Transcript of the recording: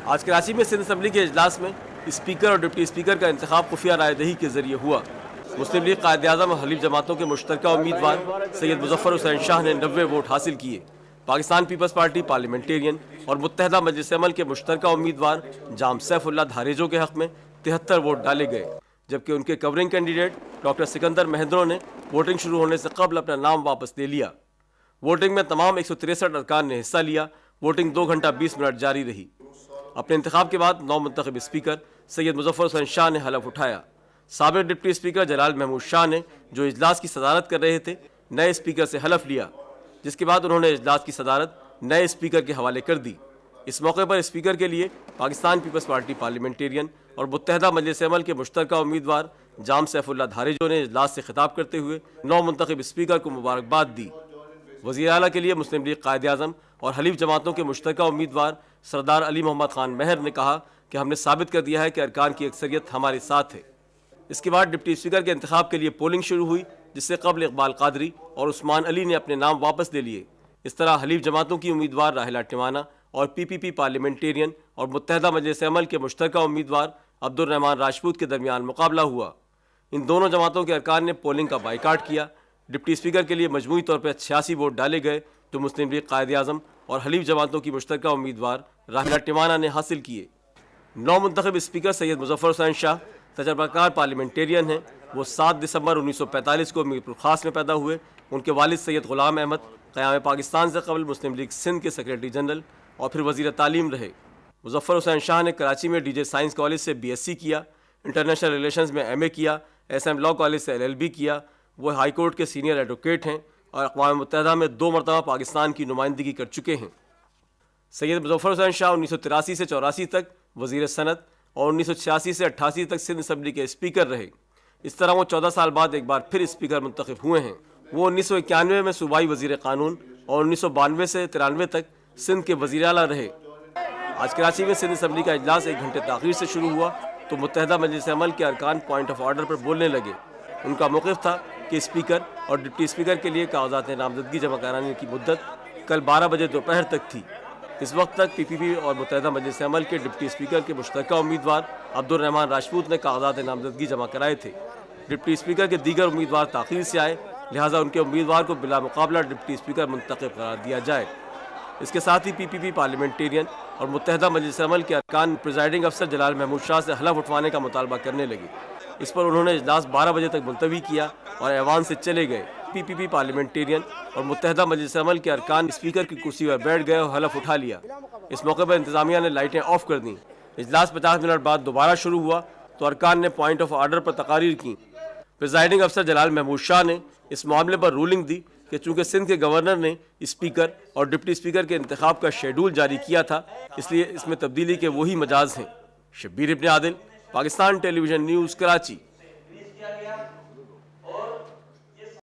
آج کراچی میں سندھ اسمبلی کے اجلاس میں اسپیکر اور ڈپٹی اسپیکر کا انتخاب خفیہ رائے دہی کے ذریعے ہوا۔ مسلم لیگ قائد اعظم اور حلیف جماعتوں کے مشترکہ امیدوار سید مظفر حسین شاہ نے 90 ووٹ حاصل کیے۔ پاکستان پیپلز پارٹی پارلیمنٹیرین اور متحدہ مجلس عمل کے مشترکہ امیدوار جام سیف اللہ دھاریجو کے حق میں 73 ووٹ ڈالے گئے، جبکہ ان کے covering candidate doctor Sikandar Mahendru نے ووٹنگ شروع ہونے سے قبل اپنا نام واپس لے لیا۔ ووٹنگ میں تمام 163 ارکان نے حصہ لیا۔ ووٹنگ 2 گھنٹہ 20 منٹ جاری رہی۔ اپنے انتخاب کے بعد نو منتخب اسپیکر سید مظفر حسین شاہ نے حلف اٹھایا۔ سابق ڈپٹی اسپیکر جلال محمود شاہ نے، جو اجلاس کی صدارت کر رہے تھے، نئے اسپیکر سے حلف لیا، جس کے بعد انہوں نے اجلاس کی صدارت نئے اسپیکر کے حوالے کر دی۔ اس موقع پر اسپیکر کے لیے پاکستان پیپلز پارٹی پارلیمنٹیرین اور متحدہ مجلس عمل کے مشترکہ امیدوار جام سیف اللہ دھاریجو نے اجلاس سے خطاب کرتے ہوئے نو منتخب اسپیکر کو مبارکباد دی۔ وزیر اعلیٰ کے لیے مسلم لیگ قائد اعظم اور حلیف جماعتوں کے مشترکہ امیدوار سردار علی محمد خان مہر نے کہا کہ ہم نے ثابت کر دیا ہے کہ ارکان کی اکثریت ہمارے ساتھ ہے۔ اس کے بعد ڈپٹی اسپیکر کے انتخاب کے لیے پولنگ شروع ہوئی، جس سے قبل اقبال قادری اور عثمان علی نے اپنے نام واپس لے لیے۔ اس طرح حلیف جماعتوں کی امیدوار راحلہ ٹیوانا اور پی پی پی پارلیمنٹیرین اور متحدہ مجلس عمل کے مشترکہ امیدوار عبد الرحمان راجپوت کے درمیان مقابلہ ہوا۔ ان دونوں جماعتوں کے ارکان نے پولنگ کا بائیکاٹ کیا۔ ڈپٹی اسپیکر کے لیے مجموعی طور پر 86 ووٹ ڈالے گئے، جو مسلم لیگ قائد اعظم اور حلیف جماعتوں کی مشترکہ امیدوار راحلہ ٹیوانا نے حاصل کیے۔ نو منتخب اسپیکر سید مظفر حسین شاہ تجربہ کار پارلیمنٹیرین ہیں۔ وہ 7 دسمبر 1945 کو میرپور خاص میں پیدا ہوئے۔ ان کے والد سید غلام احمد قیام پاکستان سے قبل مسلم لیگ سندھ کے سیکرٹری جنرل اور پھر وزیر تعلیم رہے۔ مظفر حسین شاہ نے کراچی میں ڈی جے سائنس کالج سے بی ایس سی کیا، انٹرنیشنل ریلیشنز میں ایم اے کیا، ایس ایم لاء کالج سے LLB کیا۔ وہ ہائی کورٹ کے سینئر ایڈوکیٹ ہیں اور اقوام متحدہ میں 2 مرتبہ پاکستان کی نمائندگی کر چکے ہیں۔ سید مظفر حسین شاہ 1983 سے 84 تک وزیر صنعت اور 1986 سے 88 تک سندھ اسمبلی کے اسپیکر رہے۔ اس طرح وہ 14 سال بعد ایک بار پھر اسپیکر منتخب ہوئے ہیں۔ وہ 1991 میں صوبائی وزیر قانون اور 1992 سے 93 تک سندھ کے وزیر اعلیٰ رہے۔ آج کراچی میں سندھ اسمبلی کا اجلاس 1 گھنٹے تاخیر سے شروع ہوا تو متحدہ مجلس عمل کے ارکان پوائنٹ آف آرڈر پر بولنے لگے۔ ان کا موقف تھا کہ اسپیکر اور ڈپٹی اسپیکر کے لیے کاغذات نامزدگی جمع کرانے کی مدت کل 12 بجے دوپہر تک تھی۔ اس وقت تک پی پی پی اور متحدہ مجلس عمل کے ڈپٹی اسپیکر کے مشترکہ امیدوار عبد الرحمان راجپوت نے کاغذات نامزدگی جمع کرائے تھے۔ ڈپٹی اسپیکر کے دیگر امیدوار تاخیر سے آئے، لہٰذا ان کے امیدوار کو بلا مقابلہ ڈپٹی اسپیکر منتخب قرار دیا جائے۔ اس کے ساتھ ہی پی پی پی پارلیمنٹیرین اور متحدہ مجلس عمل کے ارکان پریزائڈنگ افسر جلال محمود شاہ سے حلف اٹھوانے کا مطالبہ کرنے لگے۔ اس پر انہوں نے اجلاس 12 بجے تک ملتوی کیا اور ایوان سے چلے گئے۔ پی پی پی پارلیمنٹیرین اور متحدہ مجلس عمل کے ارکان اسپیکر کی کرسی پر بیٹھ گئے اور حلف اٹھا لیا۔ اس موقع پر انتظامیہ نے لائٹیں آف کر دیں۔ اجلاس 50 منٹ بعد دوبارہ شروع ہوا تو ارکان نے پوائنٹ آف آرڈر پر تقاریر کی۔ پریزائڈنگ افسر جلال محمود شاہ نے اس معاملے پر رولنگ دی کہ چونکہ سندھ کے گورنر نے اسپیکر اور ڈپٹی اسپیکر کے انتخاب کا شیڈول جاری کیا تھا، اس لیے اس میں تبدیلی کے وہی مجاز ہیں۔ شبیر ابن عادل، پاکستان ٹیلی ویژن نیوز، کراچی۔